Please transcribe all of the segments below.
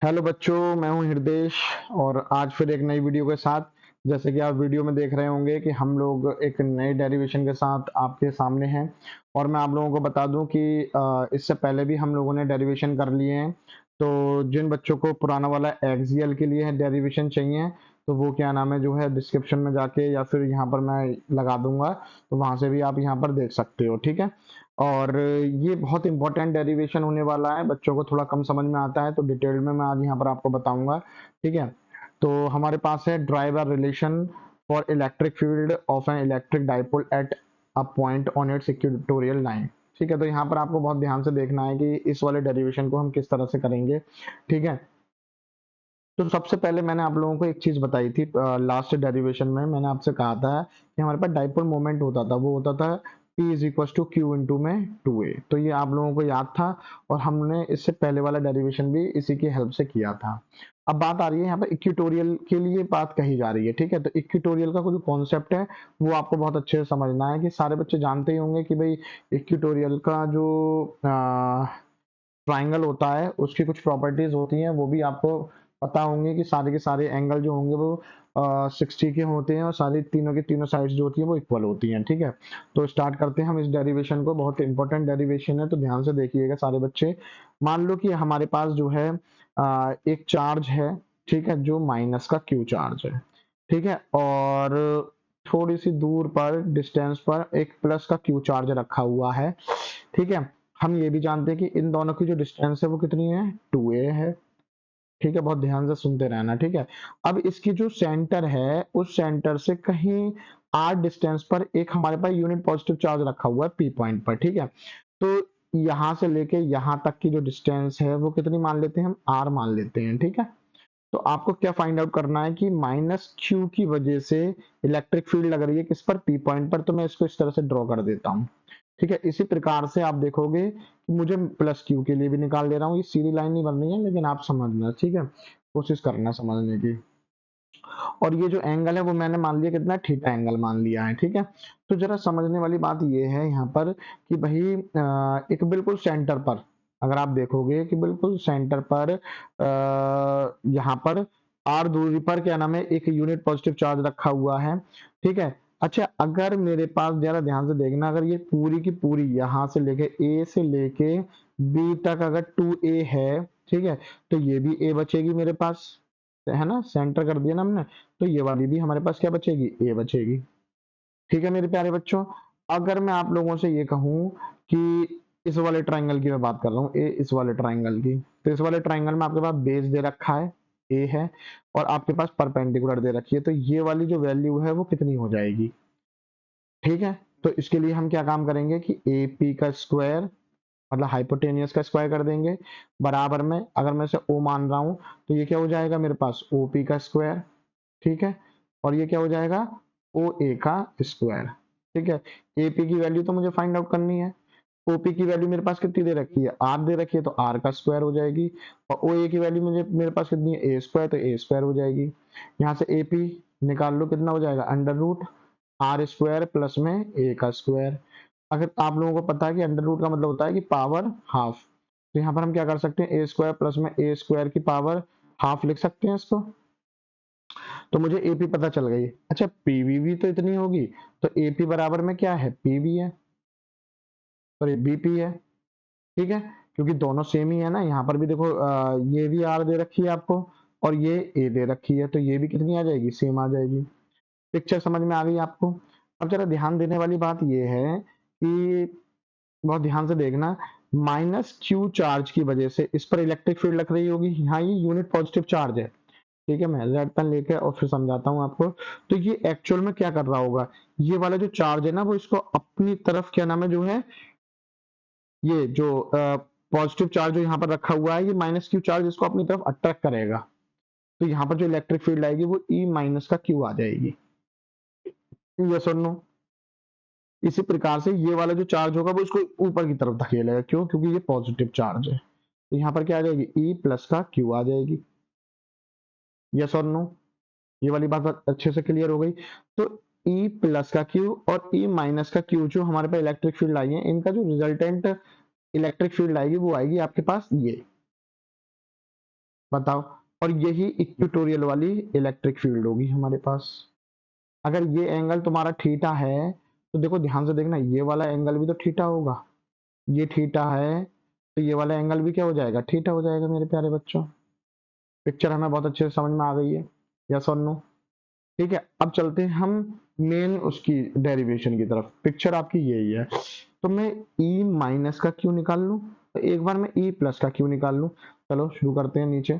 Hello बच्चों, मैं हूं हृदेश और आज फिर एक नई वीडियो के साथ। जैसे कि आप वीडियो में देख रहे होंगे कि हम लोग एक नए डेरिवेशन के साथ आपके सामने हैं। और मैं आप लोगों को बता दूं कि इससे पहले भी हम लोगों ने डेरिवेशन कर लिए हैं। तो जिन बच्चों को पुराना वाला एक्सियल के लिए डेरिवेशन चाहिए तो वो क्या नाम है जो है डिस्क्रिप्शन में जाके या फिर यहाँ पर मैं लगा दूंगा, तो वहां से भी आप यहाँ पर देख सकते हो। ठीक है। और ये बहुत इंपॉर्टेंट डेरिवेशन होने वाला है, बच्चों को थोड़ा कम समझ में आता है तो डिटेल में मैं आज यहाँ पर आपको बताऊंगा। ठीक है। तो हमारे पास है driver relation for electric field of an electric dipole at a point on it's equatorial line. ठीक है। तो यहाँ पर आपको बहुत ध्यान से देखना है कि इस वाले डेरिवेशन को हम किस तरह से करेंगे। ठीक है। तो सबसे पहले मैंने आप लोगों को एक चीज बताई थी, लास्ट डेरिवेशन में मैंने आपसे कहा था कि हमारे पास डाइपोल मोमेंट होता था, वो होता था P is equal to Q into में 2a। तो ये आप लोगों को याद था और हमने इससे पहले वाला डेरिवेशन भी इसी की हेल्प से किया था। अब बात आ रही है यहाँ पर इक्वेटोरियल के लिए बात कही जा रही है। ठीक है। तो इक्वेटोरियल का कोई कॉन्सेप्ट है वो आपको बहुत अच्छे से समझना है कि सारे बच्चे जानते ही होंगे कि भाई इक्वेटोरियल का जो ट्राइंगल होता है उसकी कुछ प्रॉपर्टीज होती हैं, वो भी आपको पता होंगे कि सारे के सारे एंगल जो होंगे वो 60 के होते हैं और सारी तीनों की तीनों साइड्स जो होती हैं वो इक्वल होती हैं। ठीक है। तो स्टार्ट करते हैं हम इस डेरिवेशन को, बहुत इंपॉर्टेंट डेरिवेशन है तो ध्यान से देखिएगा सारे बच्चे। मान लो कि हमारे पास जो है एक चार्ज है। ठीक है। जो माइनस का क्यू चार्ज है। ठीक है। और थोड़ी सी दूर पर डिस्टेंस पर एक प्लस का क्यू चार्ज रखा हुआ है। ठीक है। हम ये भी जानते हैं कि इन दोनों की जो डिस्टेंस है वो कितनी है, 2a है। ठीक है। बहुत ध्यान से सुनते रहना। ठीक है। अब इसकी जो सेंटर है उस सेंटर से कहीं r डिस्टेंस पर एक हमारे पास यूनिट पॉजिटिव चार्ज रखा हुआ है p पॉइंट पर। ठीक है। तो यहां से लेके यहां तक की जो डिस्टेंस है वो कितनी मान लेते हैं, हम r मान लेते हैं। ठीक है। तो आपको क्या फाइंड आउट करना है कि माइनस क्यू की वजह से इलेक्ट्रिक फील्ड लग रही है किस पर, पी पॉइंट पर। तो मैं इसको इस तरह से ड्रॉ कर देता हूं। ठीक है। इसी प्रकार से आप देखोगे कि मुझे प्लस क्यू के लिए भी निकाल दे रहा हूँ, ये सीधी लाइन नहीं बन रही है लेकिन आप समझना। ठीक है। कोशिश करना समझने की। और ये जो एंगल है वो मैंने मान लिया कितना, थीटा एंगल मान लिया है। ठीक है। तो जरा समझने वाली बात ये है यहाँ पर कि भाई एक बिल्कुल सेंटर पर अगर आप देखोगे कि बिल्कुल सेंटर पर यहाँ पर आर दूरी पर क्या नाम है एक यूनिट पॉजिटिव चार्ज रखा हुआ है। ठीक है। अच्छा, अगर मेरे पास जरा ध्यान से देखना, अगर ये पूरी की पूरी यहां से लेके ए से लेके बी तक अगर 2a है, ठीक है, तो ये भी a बचेगी मेरे पास, है ना, सेंटर कर दिया ना हमने। तो ये वाली भी हमारे पास क्या बचेगी, a बचेगी। ठीक है मेरे प्यारे बच्चों। अगर मैं आप लोगों से ये कहूं कि इस वाले ट्राइंगल की मैं बात कर रहा हूँ, ए इस वाले ट्राइंगल की, तो इस वाले ट्राइंगल में आपके पास बेस दे रखा है ए है और आपके पास परपेंडिकुलर दे रखी है, तो ये वाली जो वैल्यू है वो कितनी हो जाएगी। ठीक है। तो इसके लिए हम क्या काम करेंगे कि ए पी का स्क्वायर मतलब हाइपोटेनियस का स्क्वायर कर देंगे, बराबर में अगर मैं इसे ओ मान रहा हूं तो ये क्या हो जाएगा मेरे पास ओपी का स्क्वायर। ठीक है। और ये क्या हो जाएगा ओ ए का स्क्वायर। ठीक है। एपी की वैल्यू तो मुझे फाइंड आउट करनी है। ओपी की वैल्यू मेरे पास कितनी दे रखी है, आर दे रखी है, तो आर का स्क्वायर हो जाएगी। और ओ ए की वैल्यू मुझे मेरे पास कितनी है, ए स्क्वायर, तो ए स्क्वायर हो जाएगी। यहाँ से एपी निकाल लो, कितना हो जाएगा under root R square plus में ए का स्क्वायर। अगर आप लोगों को पता है कि अंडर रूट का मतलब होता है कि पावर हाफ, तो यहाँ पर हम क्या कर सकते हैं, ए स्क्वायर प्लस में ए स्क्वायर की पावर हाफ लिख सकते हैं इसको। तो मुझे एपी पता चल गई। अच्छा, पीवी भी तो इतनी होगी, तो एपी बराबर में क्या है, पीवी है और ये बीपी है। ठीक है। क्योंकि दोनों सेम ही है ना, यहाँ पर भी देखो ये भी आर दे रखी है आपको और ये ए दे रखी है, तो ये भी कितनी आ जाएगी, सेम आ जाएगी। पिक्चर समझ में आ गई आपको। अब जरा ध्यान देने वाली बात ये है कि बहुत ध्यान से देखना, माइनस क्यू चार्ज की वजह से इस पर इलेक्ट्रिक फील्ड लग रही होगी, यहाँ ये यूनिट पॉजिटिव चार्ज है। ठीक है। मैं रेड पेन लेके और फिर समझाता हूँ आपको। तो ये एक्चुअल में क्या कर रहा होगा, ये वाला जो चार्ज है ना वो इसको अपनी तरफ क्या नाम है जो है, ये जो पॉजिटिव चार्ज जो यहाँ पर रखा हुआ है, ये माइनस क्यू चार्ज इसको अपनी तरफ अट्रैक्ट करेगा। तो यहाँ पर जो इलेक्ट्रिक फील्ड आएगी वो ई माइनस का क्यू आ जाएगी। यस और नो। इसी प्रकार से ये वाला जो चार्ज होगा वो इसको ऊपर की तरफ धकेलेगा, क्यों, क्योंकि ये पॉजिटिव चार्ज है। तो यहाँ पर क्या आ जाएगी, ई प्लस का क्यू आ जाएगी। यस और नो। ये वाली बात अच्छे से क्लियर हो गई। तो E प्लस का Q और E माइनस का Q जो हमारे पास इलेक्ट्रिक फील्ड आई है, इनका जो रिजल्टेंट इलेक्ट्रिक फील्ड आएगी वो आएगी आपके पास ये। बताओ। और यही इक्वेटोरियल वाली इलेक्ट्रिक फील्ड होगी हमारे पास। अगर ये एंगल तुम्हारा थीटा है तो देखो ध्यान से देखना, ये वाला एंगल भी तो थीटा होगा। ये थीटा है तो ये वाला एंगल भी क्या हो जाएगा, थीटा हो जाएगा मेरे प्यारे बच्चों। पिक्चर हमें बहुत अच्छे से समझ में आ गई है, यस और नो। ठीक है, अब चलते हैं हम मेन उसकी डेरिवेशन की तरफ। पिक्चर आपकी यही है, तो मैं ई माइनस का क्यों निकाल लूं, तो एक बार मैं ई प्लस का क्यों निकाल लूं। चलो शुरू करते हैं नीचे।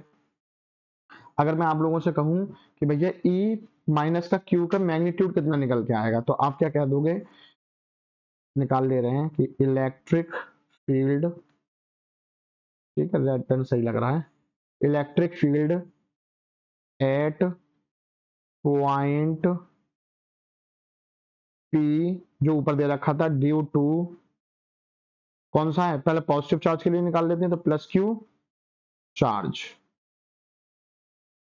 अगर मैं आप लोगों से कहूं कि भैया ई माइनस का क्यू का मैग्नीट्यूड कितना निकल के आएगा, तो आप क्या कह दोगे, निकाल ले रहे हैं कि इलेक्ट्रिक फील्ड, ठीक है रेड पेन सही लग रहा है, electric field at point P, जो ऊपर दे रखा था, ड्यू टू, कौन सा है, पहले पॉजिटिव चार्ज के लिए निकाल लेते हैं, तो प्लस क्यू चार्ज।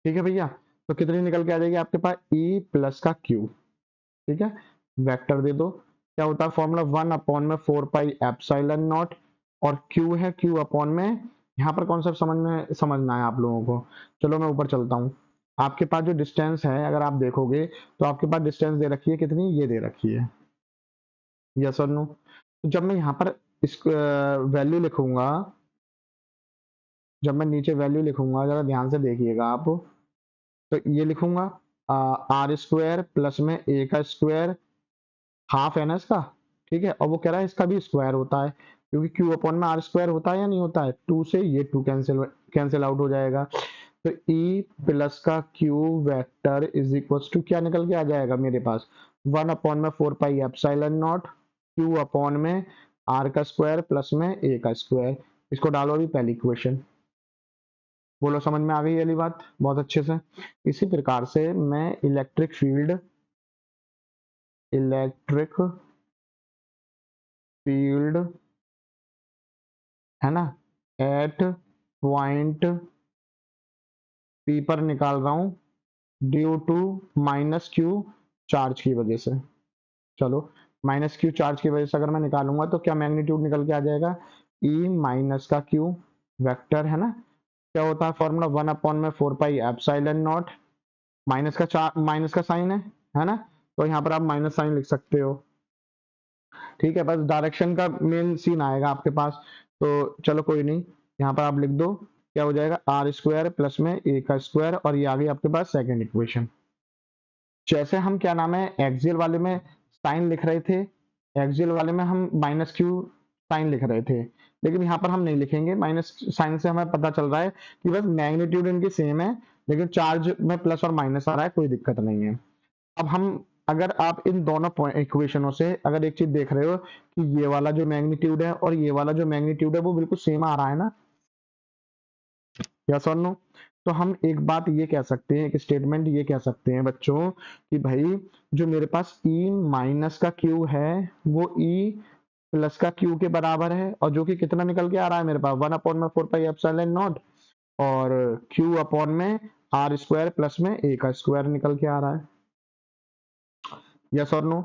ठीक है भैया, तो कितनी निकल के आ जाएगी आपके पास, ई प्लस का क्यू। ठीक है, वेक्टर दे दो, क्या होता है फॉर्मूला, 1/4 पाई एप्सिलॉन नॉट, और क्यू है क्यू अपॉन में, यहाँ पर कॉन्सेप्ट समझना है आप लोगों को। चलो मैं ऊपर चलता हूँ। आपके पास जो डिस्टेंस है अगर आप देखोगे तो आपके पास डिस्टेंस दे रखी है कितनी, ये दे रखी है, यस और नो। तो जब मैं यहाँ पर इस वैल्यू लिखूंगा, जब मैं नीचे वैल्यू लिखूंगा जरा ध्यान से देखिएगा आप, तो ये लिखूंगा आर स्क्वायर प्लस में ए का स्क्वायर, हाफ है ना इसका, ठीक है, और वो कह रहा है इसका भी स्क्वायर होता है, क्योंकि क्यू अपॉन में आर स्क्वायर होता है या नहीं होता है, टू से ये टू कैंसिल कैंसिल आउट हो जाएगा। तो ई प्लस का Q vector is equal to क्या निकल के आ जाएगा मेरे पास, 1/4 pi epsilon naught Q upon में आर का स्क्वायर प्लस में ए का स्क्वायर। इसको डालो अभी पहली इक्वेशन, बोलो समझ में आ गई वाली बात बहुत अच्छे से। इसी प्रकार से मैं इलेक्ट्रिक फील्ड है ना, एट पॉइंट पी पर निकाल रहा हूं due to minus Q charge की वजह से। चलो, माइनस क्यू चार्ज की वजह से अगर मैं निकालूंगा तो क्या मैग्नीट्यूड निकल के आ जाएगा, ई माइनस का क्यू वेक्टर है ना, क्या होता है formula, 1/4 pi epsilon not, minus का साइन है ना, तो यहाँ पर आप माइनस साइन लिख सकते हो। ठीक है, बस डायरेक्शन का मेन सीन आएगा आपके पास, तो चलो कोई नहीं, यहाँ पर आप लिख दो क्या हो जाएगा, आर स्क्वायर प्लस में ए का स्क्वायर, और ये आ गई आपके पास सेकंड इक्वेशन। जैसे हम क्या नाम है एक्सियल वाले में साइन लिख रहे थे, एक्सियल वाले में हम माइनस क्यू साइन लिख रहे थे, लेकिन यहाँ पर हम नहीं लिखेंगे माइनस साइन से, हमें पता चल रहा है कि बस मैग्नीट्यूड इनकी सेम है, लेकिन चार्ज में प्लस और माइनस आ रहा है, कोई दिक्कत नहीं है। अब हम, अगर आप इन दोनों इक्वेशनों से अगर एक चीज देख रहे हो कि ये वाला जो मैग्नीट्यूड है और ये वाला जो मैग्नीट्यूड है वो बिल्कुल सेम आ रहा है ना, यस और नो, तो हम एक बात ये कह सकते हैं, एक स्टेटमेंट ये कह सकते हैं बच्चों कि भाई जो मेरे पास ई माइनस का क्यू है वो ई प्लस का क्यू के बराबर है, और जो कि कितना निकल के आ रहा है मेरे पास, 1/4 पाई एप्सिलॉन नॉट, और क्यू अपॉन में आर स्क्वायर प्लस में ए का स्क्वायर निकल के आ रहा है, यस और नो।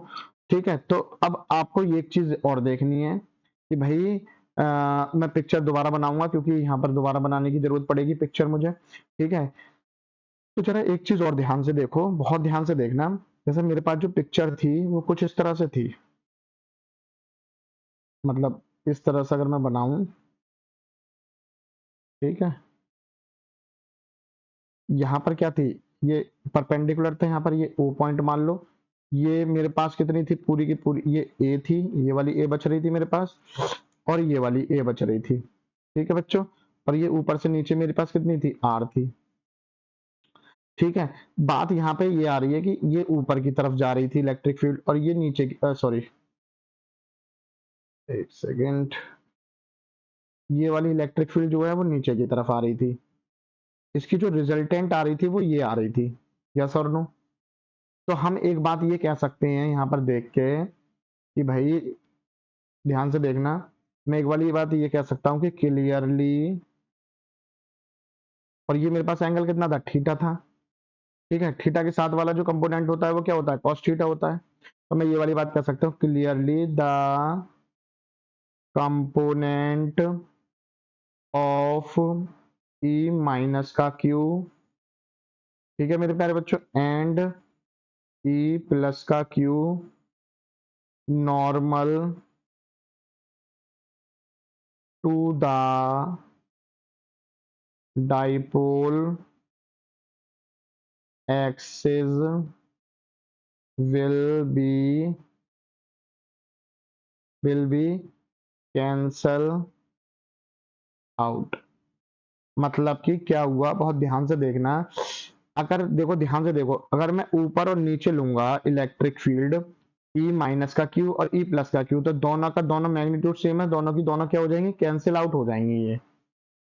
ठीक है, तो अब आपको ये एक चीज और देखनी है कि भाई मैं पिक्चर दोबारा बनाऊंगा क्योंकि यहाँ पर दोबारा बनाने की जरूरत पड़ेगी पिक्चर मुझे। ठीक है, तो जरा एक चीज और ध्यान से देखो, बहुत ध्यान से देखना। जैसे मेरे पास जो पिक्चर थी वो कुछ इस तरह से थी, मतलब इस तरह से अगर मैं बनाऊं, ठीक है, यहाँ पर क्या थी, ये परपेंडिकुलर था, यहाँ पर ये ओ पॉइंट मान लो, ये मेरे पास कितनी थी पूरी की पूरी, ये ए थी, ये वाली ए बच रही थी मेरे पास, और ये वाली ए बच रही थी। ठीक है बच्चों, और ये ऊपर से नीचे मेरे पास कितनी थी, आर थी। ठीक है, बात यहाँ पे ये आ रही है कि ये ऊपर की तरफ जा रही थी इलेक्ट्रिक फील्ड, और ये नीचे की, सॉरी एक सेकेंड, ये वाली इलेक्ट्रिक फील्ड जो है वो नीचे की तरफ आ रही थी, इसकी जो रिजल्टेंट आ रही थी वो ये आ रही थी, यस और नो। तो हम एक बात ये कह सकते हैं यहाँ पर देख के कि भाई ध्यान से देखना, मैं एक वाली बात ये कह सकता हूँ कि क्लियरली, और ये मेरे पास एंगल कितना था, थीटा था। ठीक है, थीटा के साथ वाला जो कंपोनेंट होता है वो क्या होता है, कॉस थीटा होता है। तो मैं ये वाली बात कह सकता हूँ, clearly the component of E minus का क्यू, ठीक है मेरे प्यारे बच्चों, एंड ई प्लस का Q normal to the dipole axis will be will be cancel out। मतलब कि क्या हुआ, बहुत ध्यान से देखना। अगर देखो, ध्यान से देखो, अगर मैं ऊपर और नीचे लूंगा इलेक्ट्रिक फील्ड ई माइनस का क्यू और ई प्लस का क्यू, तो दोनों का दोनों मैग्नीट्यूड सेम है, दोनों की दोनों क्या हो जाएंगी, कैंसिल आउट हो जाएंगी ये,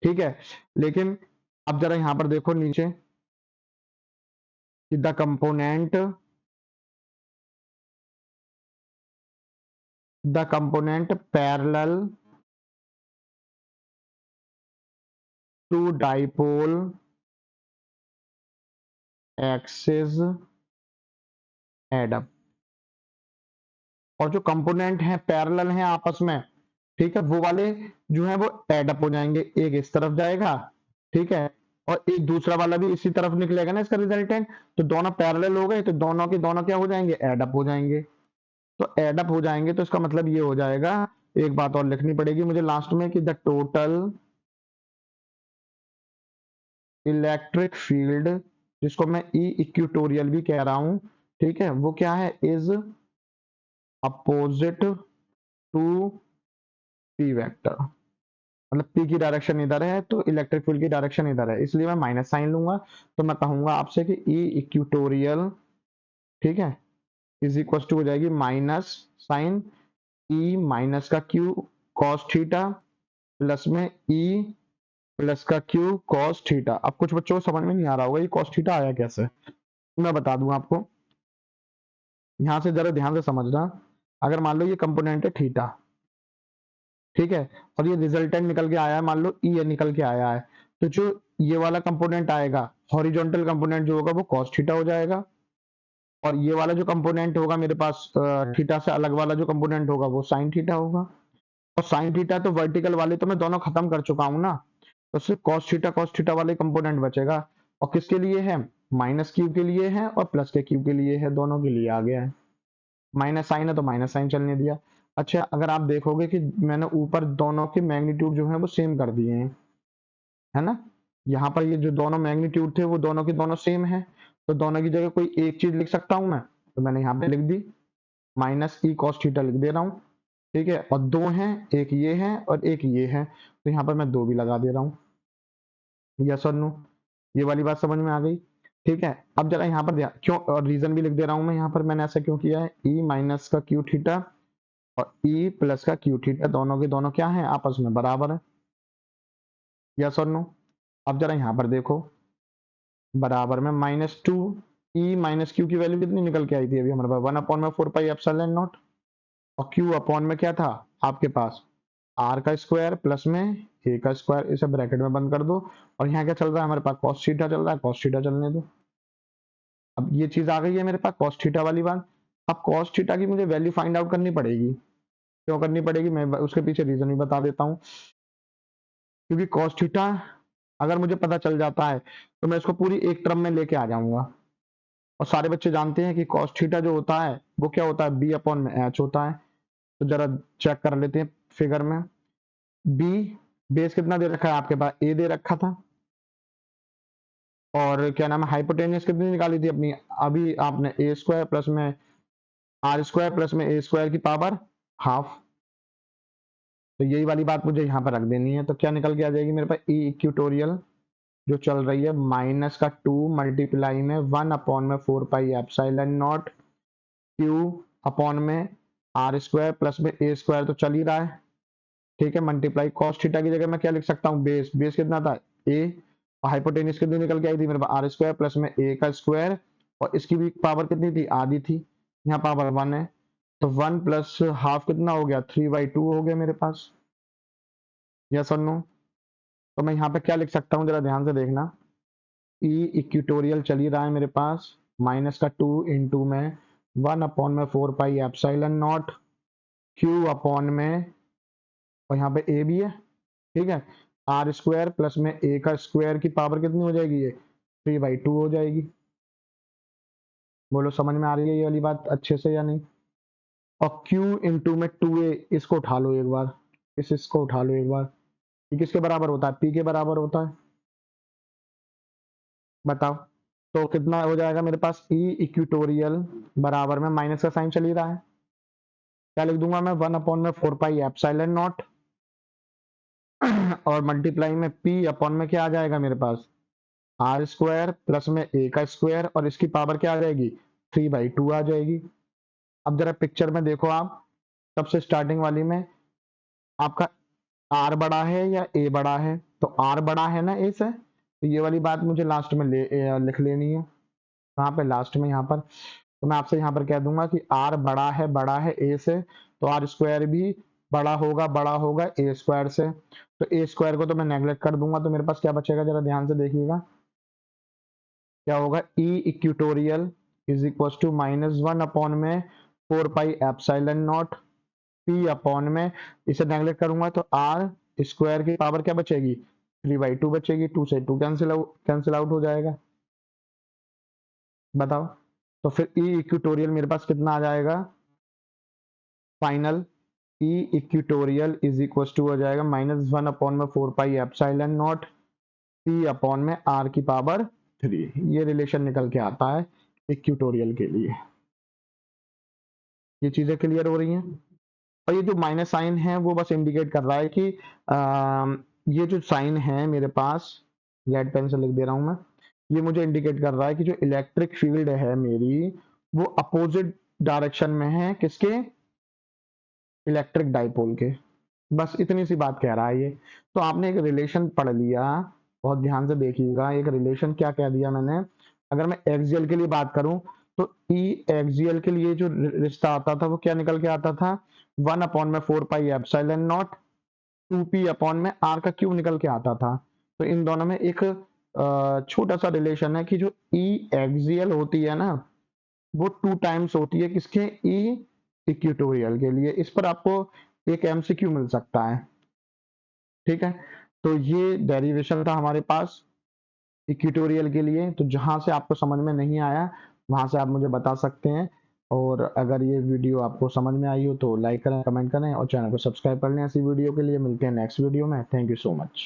ठीक है। लेकिन अब जरा यहां पर देखो नीचे, the component parallel to dipole axis add up. और जो कंपोनेंट हैं पैरेलल हैं आपस में, ठीक है, वो वाले जो है वो एड अप हो जाएंगे, एक इस तरफ जाएगा, ठीक है, और एक दूसरा वाला भी इसी तरफ निकलेगा ना इसका रिजल्टेंट, तो दोनों पैरेलल हो गए, तो दोनों के दोनों क्या हो जाएंगे, एड अप हो जाएंगे। तो एड अप हो जाएंगे तो इसका मतलब ये हो जाएगा, एक बात और लिखनी पड़ेगी मुझे लास्ट में, कि द टोटल इलेक्ट्रिक फील्ड, जिसको मैं ई इक्वेटोरियल भी कह रहा हूं, ठीक है, वो क्या है, is opposite to P vector. मतलब पी की डायरेक्शन इधर है तो इलेक्ट्रिक फील्ड की डायरेक्शन इधर है, इसलिए मैं माइनस साइन लूंगा। तो मैं कहूंगा आपसे कि ई इक्वेटोरियल, ठीक है, इज इक्वल टू हो जाएगी माइनस साइन ई माइनस का क्यू कॉस थीटा प्लस में ई प्लस का क्यू कॉस थीटा। अब कुछ बच्चों को समझ में नहीं आ रहा होगा ये कॉस थीटा आया कैसे, मैं बता दूं आपको। यहां से जरा ध्यान से समझना। अगर मान लो ये कंपोनेंट है थीटा, ठीक है, और ये रिजल्टेंट निकल के आया है, मान लो ई निकल के आया है, तो जो ये वाला कंपोनेंट आएगा, हॉरिजॉन्टल कंपोनेंट जो होगा वो कॉस थीटा हो जाएगा, और ये वाला जो कंपोनेंट होगा मेरे पास थीटा से अलग वाला जो कंपोनेंट होगा वो साइन थीटा होगा। और साइन थीटा तो वर्टिकल वाले तो मैं दोनों खत्म कर चुका हूं ना, तो सिर्फ कॉस थीटा वाले कंपोनेंट बचेगा। और किसके लिए है, माइनस क्यू के लिए है और प्लस के क्यू के लिए है, दोनों के लिए आ गया है। माइनस साइन है तो माइनस साइन चलने दिया। अच्छा, अगर आप देखोगे कि मैंने ऊपर दोनों के मैग्नीट्यूड जो है वो सेम कर दिए हैं, है ना, यहाँ पर ये जो दोनों मैग्नीट्यूड थे वो दोनों के दोनों सेम है, तो दोनों की जगह कोई एक चीज लिख सकता हूं मैं, तो मैंने यहाँ पे लिख दी, माइनस ई कॉस थीटा लिख दे रहा हूँ, ठीक है, और दो हैं, एक ये है और एक ये है, तो यहाँ पर मैं दो भी लगा दे रहा हूँ, यस और नो, ये वाली बात समझ में आ गई, ठीक है। अब जरा यहाँ पर क्यों, और रीजन भी लिख दे रहा हूँ मैं यहाँ पर, मैंने ऐसा क्यों किया है, ई माइनस का क्यू थीटा और ई प्लस का क्यू थीटा दोनों के दोनों क्या है, आपस में बराबर है, यस और नो। अब जरा यहाँ पर देखो, बराबर में -2 ई माइनस क्यू की वैल्यू कितनी निकल के आई थी अभी हमारे पास, 1/4 पाई एप्सिलॉन नॉट, और क्यू अपॉन में क्या था आपके पास, आर का स्क्वायर प्लस में ए का स्क्वायर, इसे ब्रैकेट में बंद कर दो, और यहाँ क्या चल रहा है हमारे पास, कॉस थीटा चल रहा है, कॉस थीटा चलने दो। अब ये चीज आ गई है मेरे पास कॉस थीटा वाली बात। अब कॉस थीटा की मुझे वैल्यू फाइंड आउट करनी पड़ेगी, क्यों करनी पड़ेगी, मैं उसके पीछे रीजन भी बता देता हूँ। क्योंकि कॉस थीटा अगर मुझे पता चल जाता है तो मैं इसको पूरी एक टर्म में लेके आ जाऊंगा, और सारे बच्चे जानते हैं कि कॉस थीटा जो होता है वो क्या होता है, बी अपॉन में एच होता है। तो जरा चेक कर लेते हैं फिगर में, बी बेस कितना दे रखा है आपके पास, ए दे रखा था, और क्या नाम है, हाइपोटेनियस कितनी निकाली थी अपनी, अभी आपने ए स्क्वायर प्लस में आर स्क्वायर प्लस में ए स्क्वायर की पावर हाफ। तो यही वाली बात मुझे यहाँ पर रख देनी है, तो क्या निकल के आ जाएगी मेरे पास, ई इक्वेटोरियल जो चल रही है माइनस का 2 मल्टीप्लाई में 1/4 pi epsilon naught Q upon में आर स्क्वायर प्लस में ए स्क्वायर तो चल ही रहा है, ठीक है, मल्टीप्लाई कॉस थीटा की जगह मैं क्या लिख सकता हूँ, बेस बेस कितना था ए, और हाइपोटेनियस कितनी निकल के आई थी मेरे पास, आर स्क्वायर प्लस में ए का स्क्वायर, और इसकी भी पावर कितनी थी, आधी थी, यहाँ पावर 1 है, तो 1 प्लस हाफ कितना हो गया, 3/2 हो गया मेरे पास, यस और नो। तो मैं यहाँ पे क्या लिख सकता हूँ, जरा ध्यान से देखना, ई इक्वेटोरियल चल ही रहा है मेरे पास, माइनस का 2 इंटू में 1/4 pi epsilon naught Q upon में, और यहाँ पे ए भी है, ठीक है, आर स्क्वायर प्लस में ए का स्क्वायर की पावर कितनी हो जाएगी, ये 3/2 हो जाएगी। बोलो समझ में आ रही है ये वाली बात अच्छे से या नहीं। और Q इंटू में 2A, इसको उठा लो एक बार, इसको उठा लो एक बार, ये किसके बराबर होता है, P के बराबर होता है, बताओ। तो कितना हो जाएगा मेरे पास, E इक्विटोरियल बराबर में माइनस का साइन चल ही रहा है, क्या लिख दूंगा मैं, 1/4 पाई एप्सिलॉन नॉट और मल्टीप्लाई में P अपॉन में क्या आ जाएगा मेरे पास, आर स्क्वायर प्लस में ए का स्क्वायर और इसकी पावर क्या आ जाएगी, 3/2 आ जाएगी। अब जरा पिक्चर में देखो आप, सबसे स्टार्टिंग वाली में आपका आर बड़ा है या ए बड़ा है, तो आर बड़ा है ना ए से, तो ये वाली बात मुझे लास्ट में लिख लेनी है, कहाँ पे, लास्ट में यहाँ पर। तो मैं आपसे यहाँ पर कह दूंगा कि आर बड़ा है ए से, तो आर स्क्वायर भी बड़ा होगा ए स्क्वायर से, तो ए स्क्वायर को तो मैं नेग्लेक्ट कर दूंगा, तो मेरे पास क्या बचेगा, जरा ध्यान से देखिएगा, क्या होगा, E equatorial is equal to -1/4 pi epsilon naught P upon में, इसे नेग्लेक्ट करूंगा तो आर स्क्वायर की पावर क्या बचेगी, 3/2 बचेगी, 2 से 2 कैंसिल आउट हो जाएगा, बताओ। तो फिर ई इक्विटोरियल मेरे पास कितना आ जाएगा, final E equatorial is equal to हो जाएगा -1/4 pi epsilon naught P upon में आर की पावर 3, ये रिलेशन निकल के आता है इक्विटोरियल के लिए। ये चीजें क्लियर हो रही हैं। और ये जो माइनस साइन है वो बस इंडिकेट कर रहा है कि ये जो साइन है मेरे पास, रेड पेन से लिख दे रहा हूं मैं, ये मुझे इंडिकेट कर रहा है कि जो इलेक्ट्रिक फील्ड है मेरी, वो अपोजिट डायरेक्शन में है, किसके, इलेक्ट्रिक डाइपोल के, बस इतनी सी बात कह रहा है ये। तो आपने एक रिलेशन पढ़ लिया, बहुत ध्यान से देखिएगा, एक रिलेशन क्या कह दिया मैंने, अगर मैं एक्सियल के लिए बात करूं तो ई एक्सियल के लिए जो रिश्ता आता था वो क्या निकल के आता था, 1/4 pi epsilon not 2P upon में आर का क्यूब निकल के आता था। तो इन दोनों में एक छोटा सा रिलेशन है कि जो ई एक्सियल होती है ना, वो 2 टाइम्स होती है किसके, ई इक्वेटोरियल के लिए। इस पर आपको एक एमसीक्यू मिल सकता है, ठीक है। तो ये डेरिवेशन था हमारे पास इक्वेटोरियल के लिए, तो जहां से आपको समझ में नहीं आया वहां से आप मुझे बता सकते हैं। और अगर ये वीडियो आपको समझ में आई हो तो लाइक करें, कमेंट करें और चैनल को सब्सक्राइब कर लें ऐसी वीडियो के लिए। मिलते हैं नेक्स्ट वीडियो में, थैंक यू सो मच।